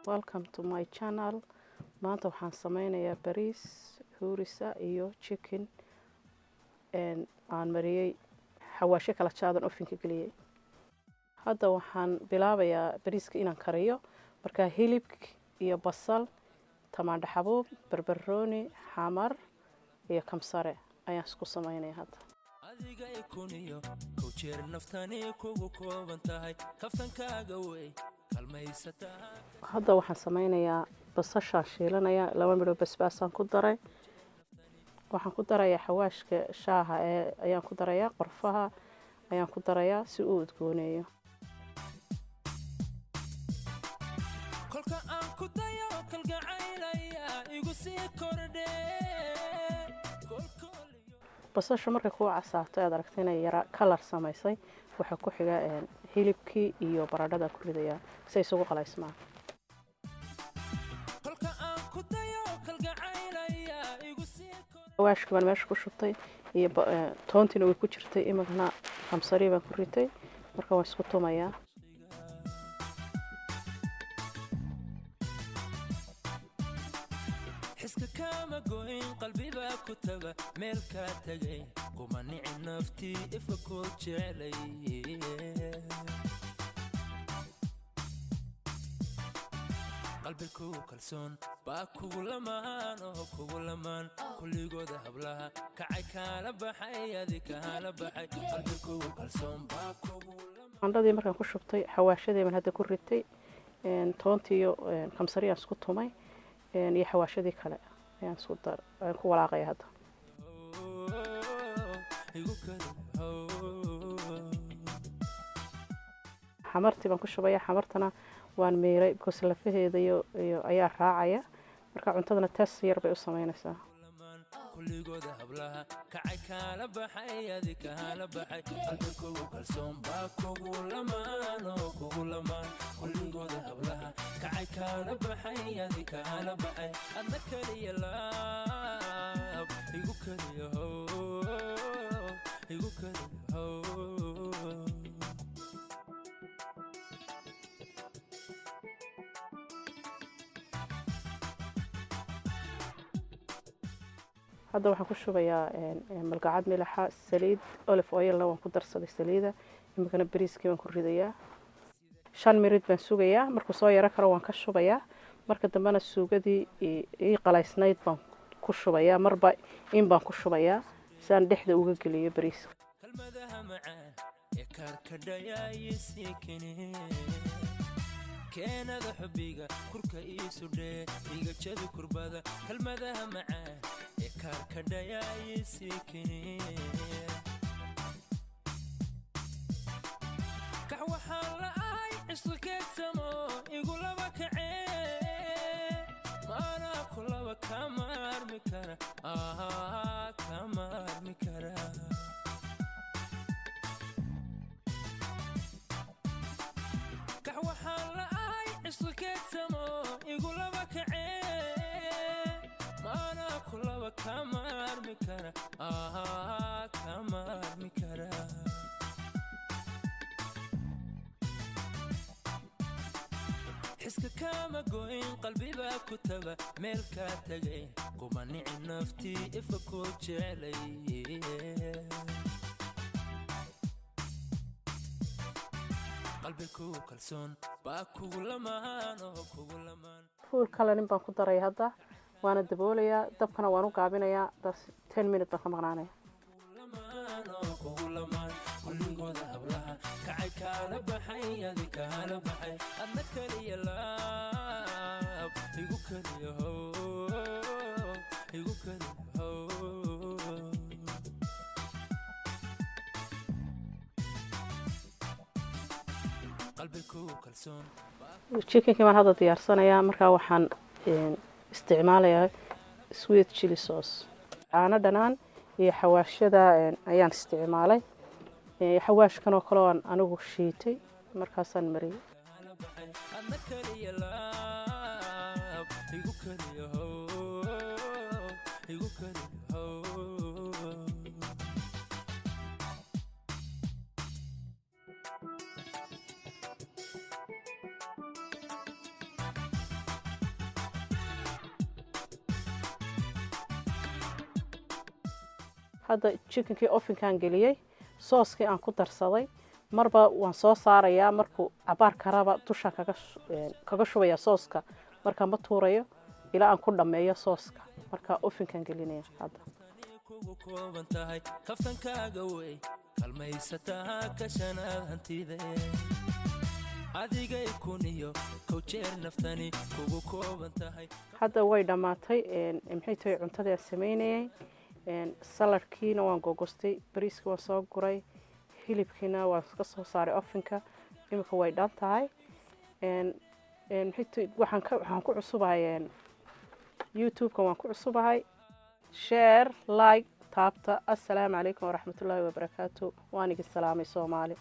Welcome to my channel. Maanta waxaan sameynayaa bariis huurisa iyo chicken aan mariyay xawaasho kala jaadan ofinka geliyay. Hadda waxaan bilaabayaa bariiska inaan kariyo. Marka hilib iyo basal, tamaandho xabuub, barbarooni, xamar iyo kamsare ayaan isku sameynayaa hadda. adiga ikuniyo ku jeer naftani kugu kooban tahay kaftankaaga way kalmaysata. Hadda waxaan sameynayaa basasha shiilanaya 2 midho basbaas aan ku daray. Waxaan ku darayaa xawaashka shaaha ayaan ku darayaa, qorfaha ayaan ku darayaa si uu udgooneeyo. kolka aan ku dayo kalgacaylaya igu sii kordhe. basasha markay ku casaato aad aragtay inay yara color samaysay, waxa ku xiga hilibkii iyo baradhada ku ridaya si ay isugu qalaysmaan. kolka aan ku dayo kalgacaylaya igu sii xawaashka baan meesha ku shubtay iyo toontina way ku jirtay, imagna kamsari baan ku ritay, marka waan isku tumayaa. حسك كما قوين قلبي باكتبه ملكا تجين قمني نفتي افكوت علي قلبي كلسون باكو لمان كو لمان كل جودة هبلها كعي كالبحي هذيك هالبحي قلبي كلسون باكو عندي markaan ku shubtay xawaashadii baan hadda ku ritay toontii iyo kamsari aan isku tumay iyo xawaashadii kale ayaan isku ku walaaqay hadda. xamartii baan ku shubayaa, xamartana waan meelay because lafaheeda iyo ayaa raacaya, marka cuntadana taas yar bay u sameynaysaa. كلجود هبلها كعي كالبحي هذيك هالبحي قلبك كلسون باكو لمان كلجود هبلها كعي كالبحي هذيك هالبحي أنك لي لاب يقولك هو hadda waxaan ku shubayaa malqacad milaxa, saliid olive oil waan ku darsaday saliida, imikana bariiskii baan ku ridayaa. 5 minute baan sugayaa, markuu soo yara karo waan ka shubayaa, marka dambena suugadii ii qalaysnayd baan ku shubayaa, marba in baan ku shubayaa saan dhexda uga geliyo bariiska. kalmadaha macaan ee karkadhaya yisikini keenada xubiga kurka iisu dhee iga jabi kurbada kalmadaha macaan ee karkadhaya yisikini kax waxaan la'ahay cisqikeed samo igu laba kacee maana kulaba kama armi kara kama armi kara kax waxaan la'ahay cisqikeed samo igu laba kacee maana kulaba kama armi kara kama armi kara حسك كما قوين قلبي باكتبه ملكا تجين قمني نفتي افكوت علي قلبي كلسون باكو لمان fuul kale nin baan ku daray hadda, waana daboolayaa, dabkana waan u gaabinayaa, 10 minute baan ka maqnaanaya. كعي كالبحي هذيك هالبحي أنك لي لاب يقولك هو قلبك كلسون chickenkii baan hadda diyaarsanayaa, markaa waxaan isticmaalayaa sweet chili sauce. caano dhanaan iyo xawaashada ayaan isticmaalay. xawaashkan oo kale aan anigu shiitay markaasaan mariyay. hadda chickenkii ovenkaan geliyey sooskii aan ku darsaday marba waan soo saarayaa markuu cabaar karaba dushaan kaga shubaya sooska markaan ma tuurayo ilaa aan ku dhammeeyo sooska marka ovenkaan gelinaya hadda kugu kooban tahay kaftankaaga wey kalmaysataa kashanaad hantida adigay kuniyo kowjeer naftani kugu kooban tahay hadda way dhammaatay maxay tahay cuntadii aan samaynayay saladkiina waan gogostay bariiska waan soo guray hilibkiina waan ka soo saaray ovenka imika way dhan tahay maxay tahay waxaan ku cusubahay youtube-ka waan ku cusubahay share like taabta assalaamu calaykum waraxmatullaahi wabarakaatu waan idin salaamay Soomaali